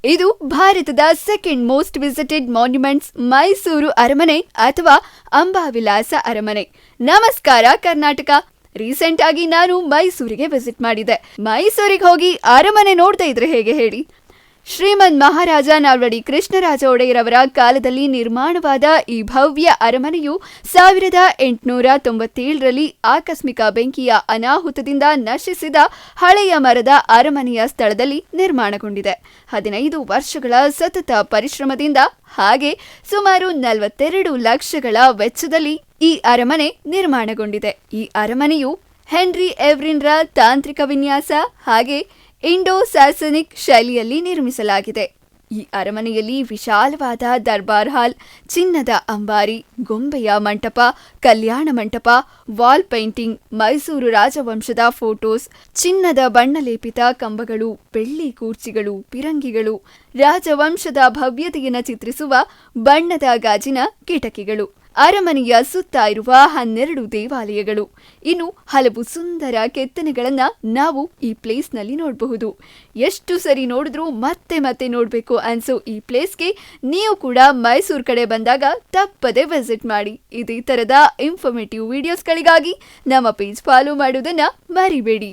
ಇದು ಭಾರತದ second most visited monuments Mysuru ಅರಮನೆ ಅಥವಾ ಅಂಬಾವಿಲಾಸ ಅರಮನೆ. ನಮಸ್ಕಾರ ಕರ್ನಾಟಕ. ರೀಸೆಂಟ್ ಆಗಿ ನಾನು ಮೈಸೂರಿಗೆ ವಿಸಿಟ್ ಮಾಡಿದೆ. ಮೈಸೂರಿಗೆ ಹೋಗಿ ಅರಮನೆ ನೋಡ್ತಾ ಇದ್ರೆ ಹೇಗೆ ಹೇಳಿ? ಶ್ರೀಮನ್ ಮಹಾರಾಜ ನಾಲ್ವಡಿ ಕೃಷ್ಣರಾಜ ಒಡೆಯರವರ ಕಾಲದಲ್ಲಿ ನಿರ್ಮಾಣವಾದ ಈ ಭವ್ಯ ಅರಮನೆಯು 1897ರಲ್ಲಿ ಆಕಸ್ಮಿಕ ಬೆಂಕಿಯ ಅನಾಹುತದಿಂದ ನಶಿಸಿದ ಹಳೆಯ ಮರದ ಅರಮನೆಯ ಸ್ಥಳದಲ್ಲಿ ನಿರ್ಮಾಣಗೊಂಡಿದೆ. 15 ವರ್ಷಗಳ ಸತತ ಪರಿಶ್ರಮದಿಂದ ಹಾಗೆ ಸುಮಾರು 42 ಲಕ್ಷಗಳ ವೆಚ್ಚದಲ್ಲಿ ಈ ಅರಮನೆ ನಿರ್ಮಾಣಗೊಂಡಿದೆ. ಈ ಅರಮನೆಯು ಹೆನ್ರಿ ಎವ್ರಿನ್ರ ತಾಂತ್ರಿಕ ವಿನ್ಯಾಸ ಹಾಗೆ ಇಂಡೋ ಸ್ಯಾಸನಿಕ್ ಶೈಲಿಯಲ್ಲಿ ನಿರ್ಮಿಸಲಾಗಿದೆ. ಈ ಅರಮನೆಯಲ್ಲಿ ವಿಶಾಲವಾದ ದರ್ಬಾರ್ ಹಾಲ್, ಚಿನ್ನದ ಅಂಬಾರಿ, ಗೊಂಬೆಯ ಮಂಟಪ, ಕಲ್ಯಾಣ ಮಂಟಪ, ವಾಲ್ ಪೇಂಟಿಂಗ್, ಮೈಸೂರು ರಾಜವಂಶದ ಫೋಟೋಸ್, ಚಿನ್ನದ ಬಣ್ಣಲೇಪಿತ ಕಂಬಗಳು, ಬೆಳ್ಳಿ ಕೂರ್ಚಿಗಳು, ಪಿರಂಗಿಗಳು, ರಾಜವಂಶದ ಭವ್ಯತೆಯನ್ನು ಚಿತ್ರಿಸುವ ಬಣ್ಣದ ಗಾಜಿನ ಕಿಟಕಿಗಳು, ಅರಮನೆಯ ಸುತ್ತ ಇರುವ 12 ದೇವಾಲಯಗಳು, ಇನ್ನು ಹಲವು ಸುಂದರ ಕೆತ್ತನೆಗಳನ್ನ ನಾವು ಈ ಪ್ಲೇಸ್ನಲ್ಲಿ ನೋಡಬಹುದು. ಎಷ್ಟು ಸರಿ ನೋಡಿದ್ರೂ ಮತ್ತೆ ಮತ್ತೆ ನೋಡ್ಬೇಕು ಅನ್ಸೋ ಈ ಪ್ಲೇಸ್ಗೆ ನೀವು ಕೂಡ ಮೈಸೂರು ಕಡೆ ಬಂದಾಗ ತಪ್ಪದೆ ವಿಸಿಟ್ ಮಾಡಿ. ಇದೇ ತರದ ಇನ್ಫಾರ್ಮೇಟಿವ್ ವಿಡಿಯೋಸ್ಗಳಿಗಾಗಿ ನಮ್ಮ ಪೇಜ್ ಫಾಲೋ ಮಾಡೋದನ್ನ ಮರಿಬೇಡಿ.